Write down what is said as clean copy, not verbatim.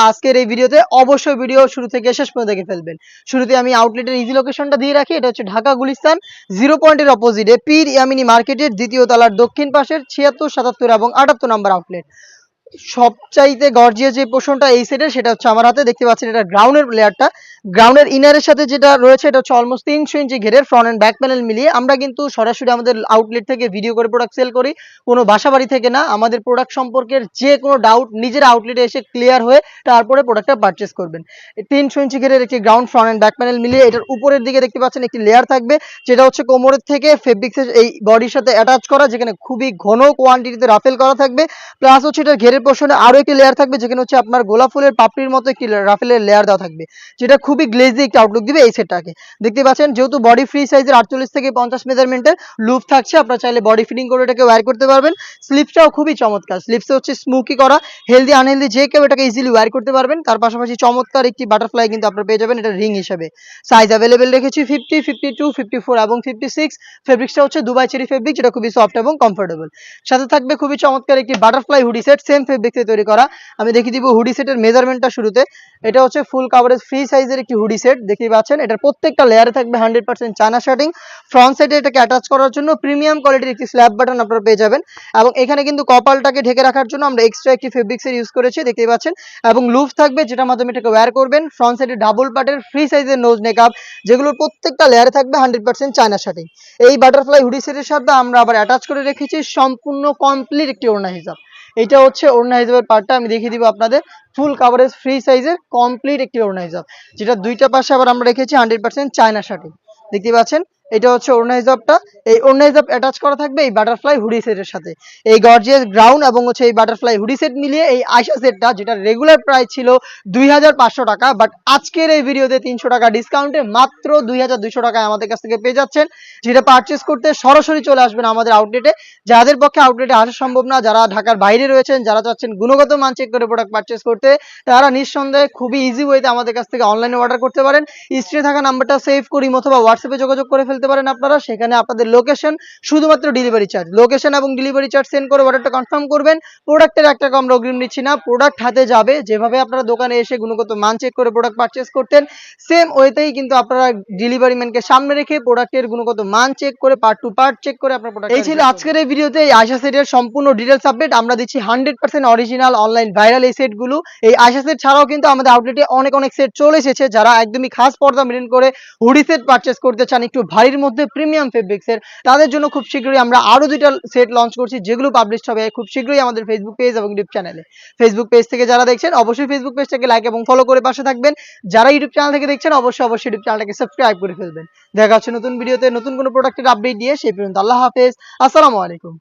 আজকের এই ভিডিওতে অবশ্যই ভিডিও শুরু থেকে শেষ পর্যন্ত দেখে ফেলবেন। শুরুতে আমি আউটলেটের ইজি লোকেশনটা দিয়ে রাখি। এটা হচ্ছে ঢাকা গুলিস্তান 0 পয়েন্টের অপোজিটে পীর ইয়ামিনী মার্কেটের দ্বিতীয় তলার দক্ষিণ পাশের 76, 77 এবং 78 নম্বর আউটলেট। সবচাইতে গর্জিয়াস যে পোর্শনটা এই সেটের সেটা হচ্ছে আমার হাতে দেখতে পাচ্ছেন, এটা গ্রাউন্ডের লেয়ারটা। গ্রাউন্ডের ইনারের সাথে যেটা রয়েছে এটা হচ্ছে অলমোস্ট 300 ইঞ্চি ঘেরের ফ্রন্ট এন্ড ব্যাক প্যানেল মিলিয়ে। আমরা কিন্তু সরাসরি আমাদের আউটলেট থেকে ভিডিও করে প্রোডাক্ট সেল করি, কোনো বাসাবাড়ি থেকে না। আমাদের প্রোডাক্ট সম্পর্কের যে কোনো ডাউট নিজের আউটলেটে এসে ক্লিয়ার হয়ে তারপরে প্রোডাক্টটা পারচেস করবেন। 300 ইঞ্চি ঘেরের একটি ground front end back panel মিলিয়ে এটার উপরের দিকে দেখতে পাচ্ছেন একটি লেয়ার থাকবে, যেটা হচ্ছে কোমরের থেকে ফেব্রিক্সের এই বডির সাথে অ্যাটাচ করা, যেখানে খুবই ঘন কোয়ান্টিটিতে রাফেল করা থাকবে। প্লাস হচ্ছে এটার ঘেরের পোর্শনে আরো একটি লেয়ার থাকবে, যেখানে হচ্ছে আপনার গোলাপ ফুলের পাপড়ির মতো একটি রাফেলের লেয়ার দেওয়া থাকবে, যেটা খুবই গ্লেজি একটা আউটলুক দিবে এই সেটটাকে। দেখতে পাচ্ছেন যেহেতু বডি ফ্রি সাইজের 48 থেকে 50 মেজারমেন্টের লুপ থাকছে, আপনারা চাইলে বডি ফিটিং করে এটাকে ওয়্যার করতে পারবেন। স্লিপসটাও খুবই চমৎকার, স্লিপসে হচ্ছে স্মোকি করা, হেলদি আনহেলদি যে কেউ এটাকে ইজিলি ওয়্যার করতে পারবেন। তার পাশাপাশি চমৎকার একটি বাটারফ্লাই কিন্তু আপনারা পেয়ে যাবেন এটা রিং হিসেবে। সাইজ অ্যাভেলেবেল রেখেছি 50, 52, 54 এবং 56। ফেব্রিক্সটা হচ্ছে দুবাই চেরি ফেব্রিক, যেটা খুবই সফট এবং কমফোর্টেবল। সাথে থাকবে খুবই চমৎকার একটি বাটারফ্লাই হুডি সেট, সেম ফেব্রিক্সে তৈরি করা। আমি দেখিয়ে দিব হুডি সেটের মেজারমেন্টটা শুরুতে। এটা হচ্ছে ফুল কাভারেজ ফ্রি সাইজের একটি হুডি সেট, দেখতেই পাচ্ছেন। এটার প্রত্যেকটা লেয়ারে থাকবে 100% চায়না শার্টিং। ফ্রন্ট সাইডে এটাকে অ্যাটাচ করার জন্য প্রিমিয়াম কোয়ালিটির একটি স্ল্যাব বাটন আপনারা পেয়ে যাবেন, এবং এখানে কিন্তু কপালটাকে ঢেকে রাখার জন্য আমরা এক্সট্রা একটি ফেব্রিক্সের ইউজ করেছি, দেখতেই পাচ্ছেন। এবং লুপ থাকবে, যেটার মাধ্যমে এটাকে ওয়্যার করবেন। ফ্রন্ট সাইডে ডাবল পার্টের ফ্রি সাইজের নোজ নেকআপ, যেগুলোর প্রত্যেকটা লেয়ারে থাকবে 100% চায়না শার্টিং। এই বাটারফ্লাই হুডি সেটের সাথে আমরা আবার অ্যাটাচ করে রেখেছি সম্পূর্ণ কমপ্লিট একটি ওড়না হিজাব। এটা হচ্ছে ওড়না হিজাবের পার্টটা, আমি দেখিয়ে দিব আপনাদের। ফুল কাভারেজ ফ্রি সাইজের কমপ্লিট একটি ওড়না হিজাব, যেটা দুইটা পাশে আবার আমরা রেখেছি 100% চায়না শার্টিং, দেখতে পাচ্ছেন। এটা হচ্ছে ওড়না হিজাবটা। এই ওড়না হিজাব অ্যাটাচ করা থাকবে এই বাটারফ্লাই হুডি সেটের সাথে। এই গর্জিয়াস গ্রাউন্ড এবং হচ্ছে এই বাটারফ্লাই হুডি সেট মিলিয়ে এই আয়শা সেটটা, যেটা রেগুলার প্রাইস ছিল 2500 টাকা, বাট আজকের এই ভিডিওতে 300 টাকা ডিসকাউন্টে মাত্র 2200 টাকায় আমাদের কাছ থেকে পেয়ে যাচ্ছেন। যেটা পারচেস করতে সরাসরি চলে আসবেন আমাদের আউটলেটে। যাদের পক্ষে আউটলেটে আসা সম্ভব না, যারা ঢাকার বাইরে রয়েছেন, যারা চাচ্ছেন গুণগত মান চেক করে প্রোডাক্ট পারচেস করতে, তারা নিঃসন্দেহে খুবই ইজি ওয়েতে আমাদের কাছ থেকে অনলাইনে অর্ডার করতে পারেন। স্ক্রিনে থাকা নাম্বারটা সেভ করি অথবা হোয়াটসঅ্যাপে যোগাযোগ করে ফেলতে পারেন আপনারা। সেখানে আপনাদের লোকেশন, শুধুমাত্র ডেলিভারি চার্জ, লোকেশন এবং ডেলিভারি চার্জ সেন্ড করে অর্ডারটা কনফার্ম করবেন। প্রোডাক্টের 1 টাকা আমরা অগ্রিম নিচ্ছি না, প্রোডাক্ট হাতে যাবে। যেভাবে আপনারা দোকানে এসে গুণগত মান চেক করে প্রোডাক্ট পারচেস করতেন, সেম ওয়েতেই কিন্তু আপনারা ডেলিভারি ম্যানকে সামনে রেখে প্রোডাক্টের গুণগত মান চেক করে পার্ট টু পার্ট চেক করে আপনার প্রোডাক্ট। এই ছিল আজকের এই ভিডিওতে এই আয়শা সেটের সম্পূর্ণ ডিটেইলস আপডেট। আমরা দিচ্ছি 100% অরিজিনাল অনলাইন ভাইরাল এই সেটগুলো। এই আয়শা সেট ছাড়াও কিন্তু আমাদের আউটলেটে অনেক সেট চলে এসেছে। যারা একদমই খাস পর্দা মেইনটেইন করে হুডি সেট পারচেস করতে চান একটু ভারীর মধ্যে প্রিমিয়াম ফেব্রিক্সের, তাদের জন্য খুব শীঘ্রই আমরা আরো 2টা সেট লঞ্চ করছি, যেগুলো পাবলিশড হবে খুব শীঘ্রই আমাদের ফেসবুক পেজ এবং ইউটিউব চ্যানেলে। ফেসবুক পেজ থেকে যারা দেখছেন অবশ্যই ফেসবুক পেজটাকে লাইক এবং ফলো করে পাশে থাকবেন। যারা ইউটিউব চ্যানেল থেকে দেখছেন অবশ্যই ইউটিউব চ্যানেলটাকে সাবস্ক্রাইব করে ফেলবেন। দেখা হচ্ছে নতুন ভিডিওতে নতুন কোনো প্রোডাক্টের আপডেট দিয়ে। সেই পর্যন্ত আল্লাহ হাফেজ, আসসালামু আলাইকুম।